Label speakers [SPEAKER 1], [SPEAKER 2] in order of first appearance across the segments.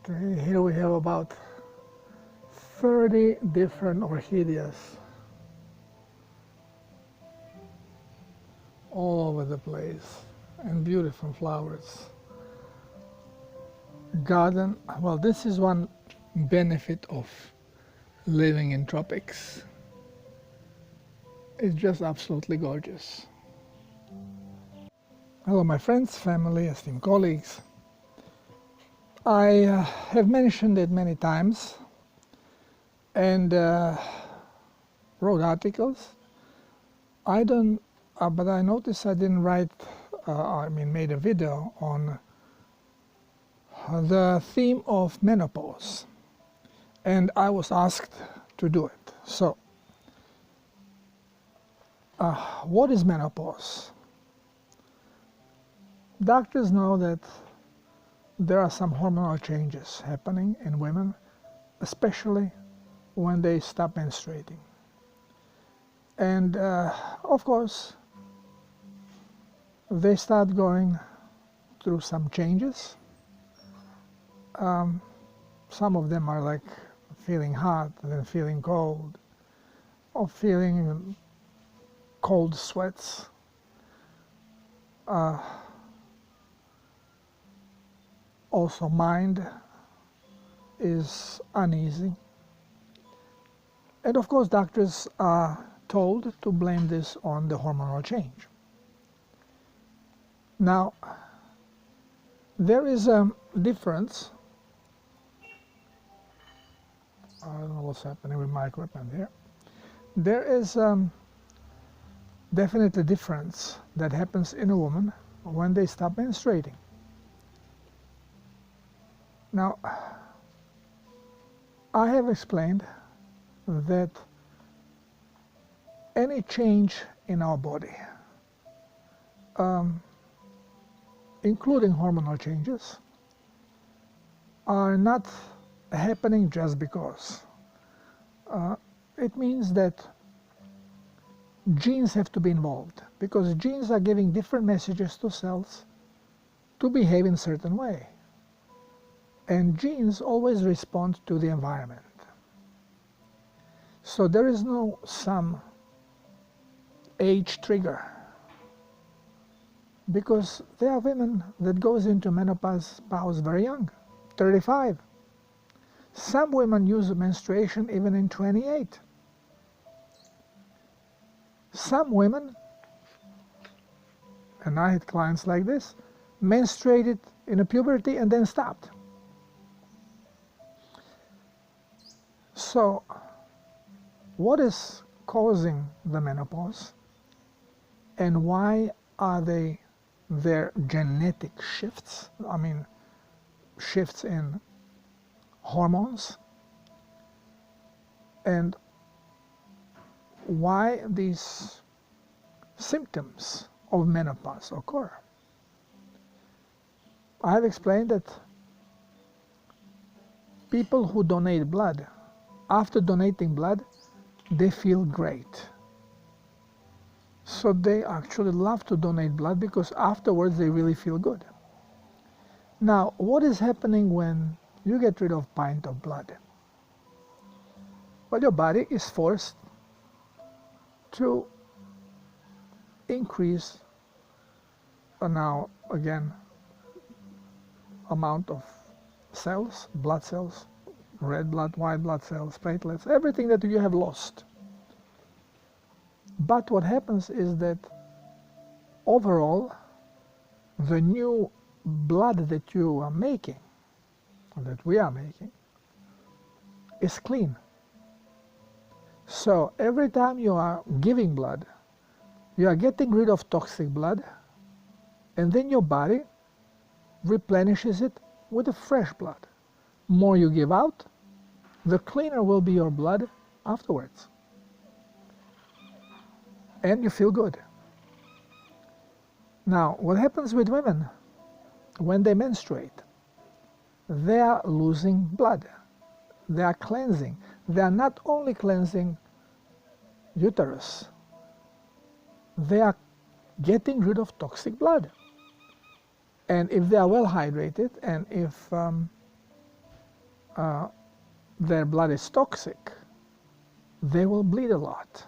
[SPEAKER 1] Okay, here we have about 30 different orchideas all over the place and beautiful flowers. Garden, well, this is one benefit of living in tropics. It's just absolutely gorgeous. Hello my friends, family, esteemed colleagues. I have mentioned it many times and wrote articles. But I noticed I didn't write, made a video on the theme of menopause. And I was asked to do it. So, what is menopause? Doctors know that there are some hormonal changes happening in women, especially when they stop menstruating. And of course, they start going through some changes. Some of them are like feeling hot, then feeling cold, or feeling cold sweats. Also, mind is uneasy. And of course, doctors are told to blame this on the hormonal change. Now, there is a difference. I don't know what's happening with my equipment here. There is definitely a difference that happens in a woman when they stop menstruating. Now, I have explained that any change in our body, including hormonal changes, are not happening just because. It means that genes have to be involved, because genes are giving different messages to cells to behave in a certain way. And genes always respond to the environment. So there is no some age trigger, because there are women that goes into menopause very young, 35. Some women use menstruation even in 28. Some women, and I had clients like this, menstruated in a puberty and then stopped. So, what is causing the menopause, and why are there genetic shifts? Shifts in hormones, and why these symptoms of menopause occur. I have explained that people who donate blood, after donating blood, they feel great. So they actually love to donate blood because afterwards they really feel good. Now, what is happening when you get rid of a pint of blood? Well, your body is forced to increase amount of cells, blood cells, red blood, white blood cells, platelets, everything that you have lost. But what happens is that overall, the new blood that you are making, or that we are making, is clean. So every time you are giving blood, you are getting rid of toxic blood, and then your body replenishes it with a fresh blood. More you give out, the cleaner will be your blood afterwards. And you feel good. Now, what happens with women when they menstruate? They are losing blood. They are cleansing. They are not only cleansing uterus, they are getting rid of toxic blood. And if they are well hydrated, and if their blood is toxic, they will bleed a lot.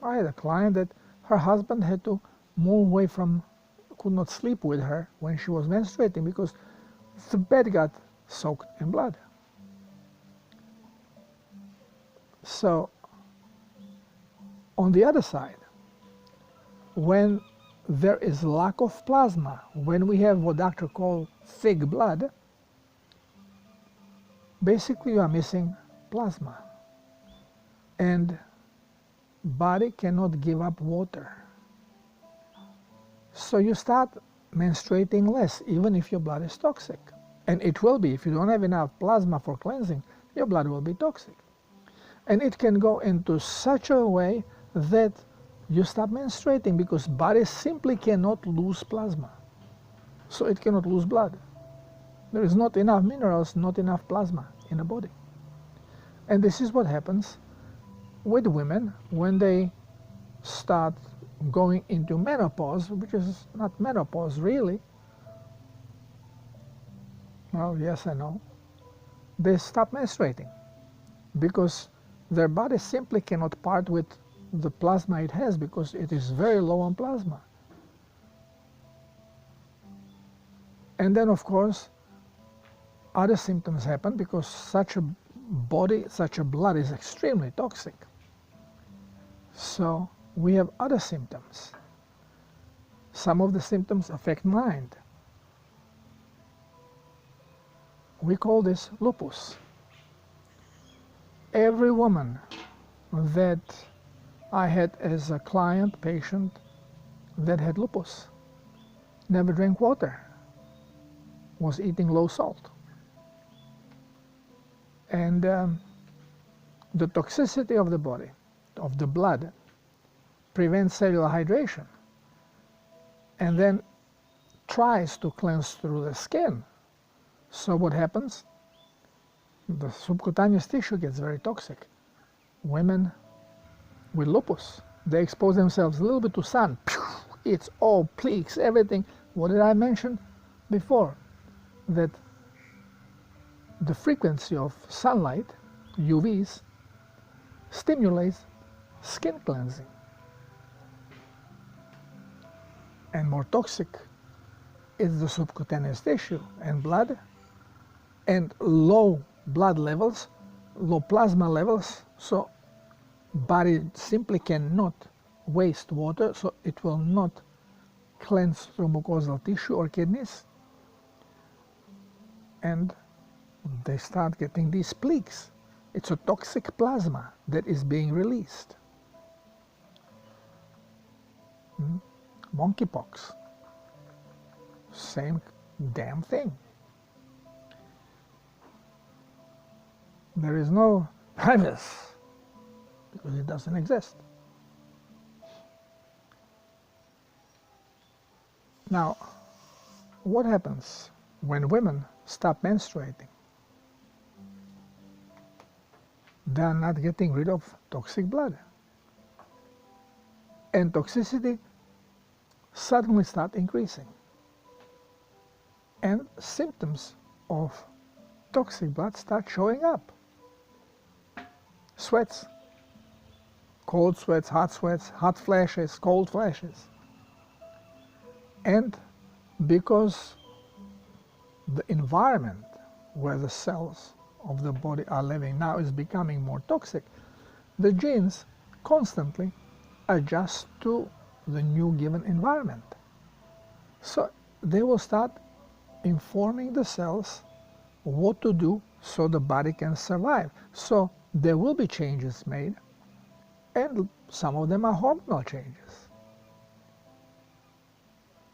[SPEAKER 1] I had a client that her husband had to move away from, could not sleep with her when she was menstruating because the bed got soaked in blood. So, on the other side, when there is lack of plasma, when we have what doctors call thick blood, basically you are missing plasma. And body cannot give up water. So you start menstruating less, even if your blood is toxic. And it will be. If you don't have enough plasma for cleansing, your blood will be toxic. And it can go into such a way that you stop menstruating because body simply cannot lose plasma. So it cannot lose blood. There is not enough minerals, not enough plasma in the body. And this is what happens with women when they start going into menopause, which is not menopause really. Well, yes and no. They stop menstruating because their body simply cannot part with the plasma it has because it is very low on plasma. And then, of course, other symptoms happen because such a body, such a blood is extremely toxic. So we have other symptoms. Some of the symptoms affect mind. We call this lupus. Every woman that I had as a client, patient, that had lupus, never drank water, was eating low salt. And the toxicity of the body, of the blood, prevents cellular hydration and then tries to cleanse through the skin. So what happens? The subcutaneous tissue gets very toxic. Women with lupus, they expose themselves a little bit to sun. It's all pleaks, everything. What did I mention before? That the frequency of sunlight, UVs, stimulates skin cleansing. And more toxic is the subcutaneous tissue and blood, and low blood levels, low plasma levels, so body simply cannot waste water, so it will not cleanse through mucosal tissue or kidneys, and they start getting these pleaks. It's a toxic plasma that is being released. Monkeypox, same damn thing. There is no virus because it doesn't exist. Now, what happens when women stop menstruating? They are not getting rid of toxic blood. And toxicity suddenly start increasing. And symptoms of toxic blood start showing up. Sweats, cold sweats, hot flashes, cold flashes. And because the environment where the cells of the body are living now is becoming more toxic, the genes constantly adjust to the new given environment. So they will start informing the cells what to do so the body can survive. So there will be changes made, and some of them are hormonal changes.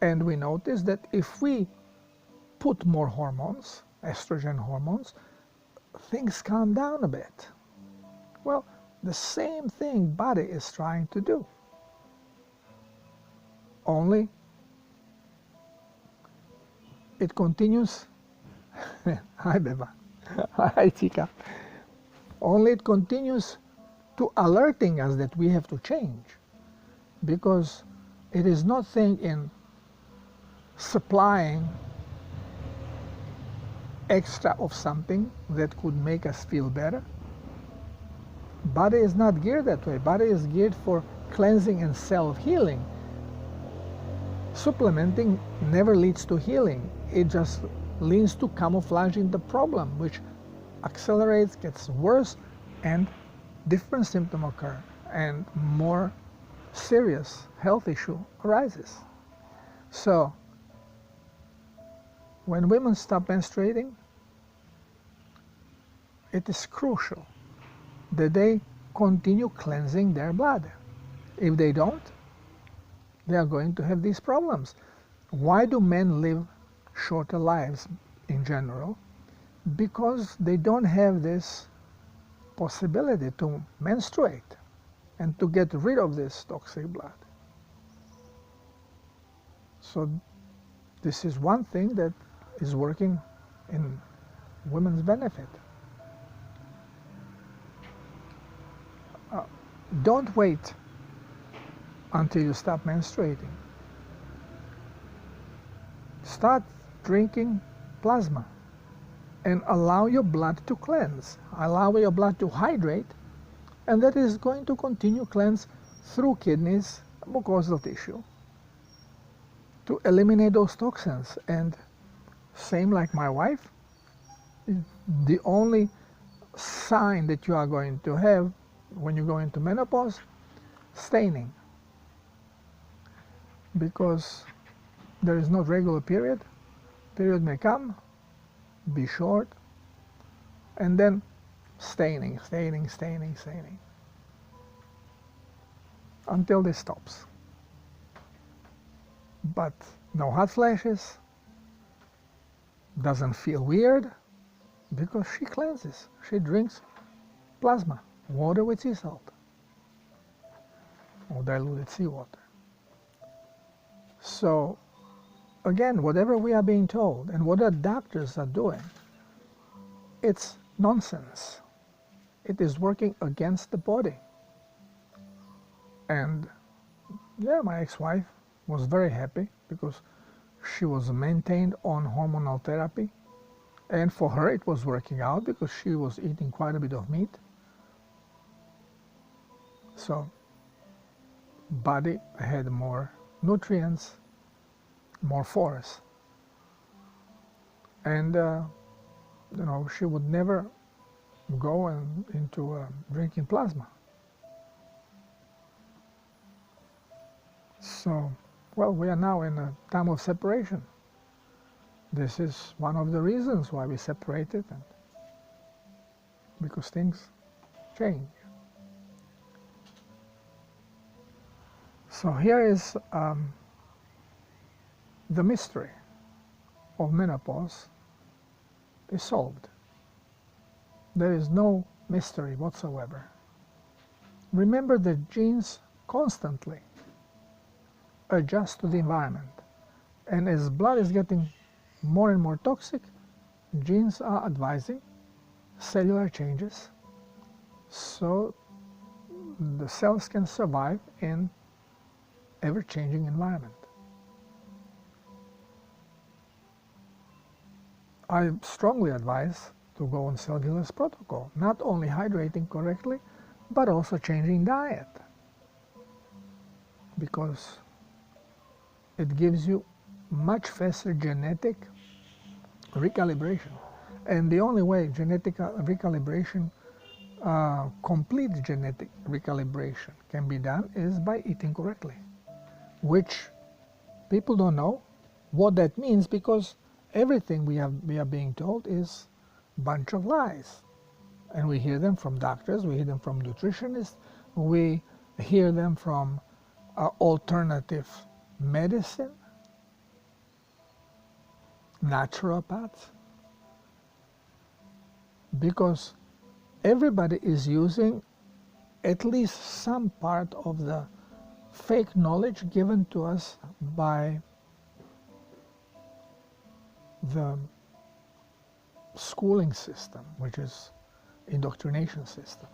[SPEAKER 1] And we notice that if we put more hormones, estrogen hormones, things calm down a bit. Well, the same thing body is trying to do. Only it continues. Hi, Beba. Hi, Tika. Only it continues to alerting us that we have to change, because it is nothing in supplying extra of something that could make us feel better. Body is not geared that way. Body is geared for cleansing and self-healing. Supplementing never leads to healing. It just leads to camouflaging the problem, which accelerates, gets worse, and different symptoms occur, and more serious health issue arises. So, when women stop menstruating, it is crucial that they continue cleansing their blood. If they don't, they are going to have these problems. Why do men live shorter lives in general? Because they don't have this possibility to menstruate and to get rid of this toxic blood. So this is one thing that is working in women's benefit. Don't wait until you stop menstruating. Start drinking plasma and allow your blood to cleanse. Allow your blood to hydrate, and that is going to continue cleanse through kidneys, mucosal tissue, to eliminate those toxins. And same like my wife, the only sign that you are going to have when you go into menopause, staining. Because there is no regular period. Period may come, be short, and then staining, until this stops. But no hot flashes, doesn't feel weird, because she cleanses. She drinks plasma, water with sea salt, or diluted seawater. So, again, whatever we are being told and what our doctors are doing, it's nonsense. It is working against the body. And yeah, my ex-wife was very happy because she was maintained on hormonal therapy. And for her it was working out because she was eating quite a bit of meat. So, body had more nutrients, more force. And she would never go into drinking plasma. So, well, we are now in a time of separation. This is one of the reasons why we separated, and because things change. So here is the mystery of menopause is solved. There is no mystery whatsoever. Remember that genes constantly adjust to the environment. And as blood is getting more and more toxic, genes are advising cellular changes so the cells can survive in ever-changing environment. I strongly advise to go on cellular's protocol, not only hydrating correctly, but also changing diet, because it gives you much faster genetic recalibration. And the only way genetic recalibration, complete genetic recalibration can be done is by eating correctly, which people don't know what that means, because everything we are being told is a bunch of lies. And we hear them from doctors, we hear them from nutritionists, we hear them from alternative medicine, naturopaths, because everybody is using at least some part of the fake knowledge given to us by the schooling system, which is indoctrination system.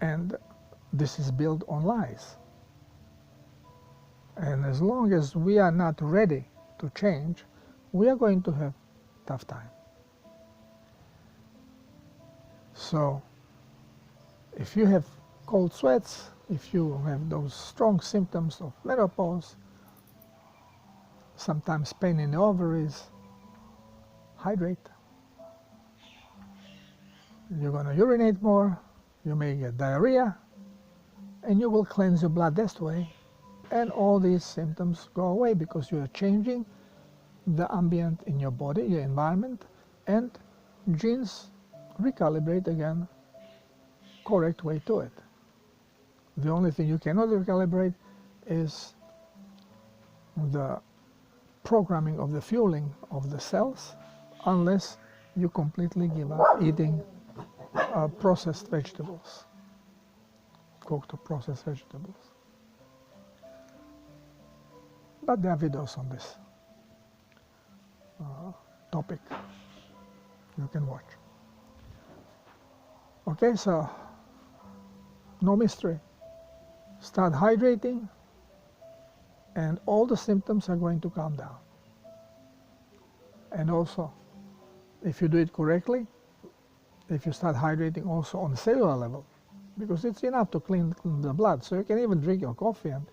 [SPEAKER 1] And this is built on lies. And as long as we are not ready to change, we are going to have tough time. So if you have cold sweats, if you have those strong symptoms of menopause, sometimes pain in the ovaries, hydrate. You're going to urinate more, you may get diarrhea, and you will cleanse your blood this way, and all these symptoms go away because you are changing the ambient in your body, your environment, and genes recalibrate again, correct way to it. The only thing you cannot recalibrate is the programming of the fueling of the cells, unless you completely give up eating processed vegetables, cooked or processed vegetables. But there are videos on this topic you can watch. Okay, so no mystery. Start hydrating and all the symptoms are going to calm down. And also, if you do it correctly, if you start hydrating also on the cellular level, because it's enough to clean the blood, so you can even drink your coffee and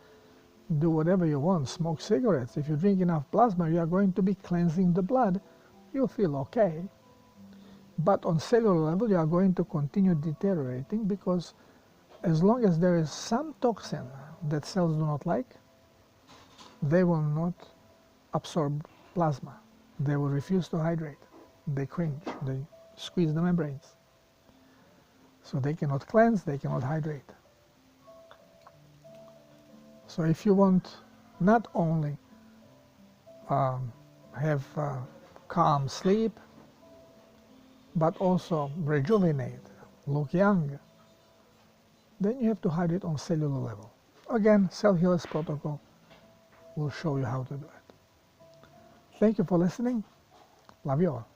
[SPEAKER 1] do whatever you want, smoke cigarettes. If you drink enough plasma, you are going to be cleansing the blood. You'll feel okay. But on cellular level, you are going to continue deteriorating, because as long as there is some toxin that cells do not like, they will not absorb plasma. They will refuse to hydrate. They cringe, they squeeze the membranes. So they cannot cleanse, they cannot hydrate. So if you want not only have calm sleep, but also rejuvenate, look young, then you have to hydrate on cellular level. Again, Cell Healers Protocol will show you how to do it. Thank you for listening. Love you all.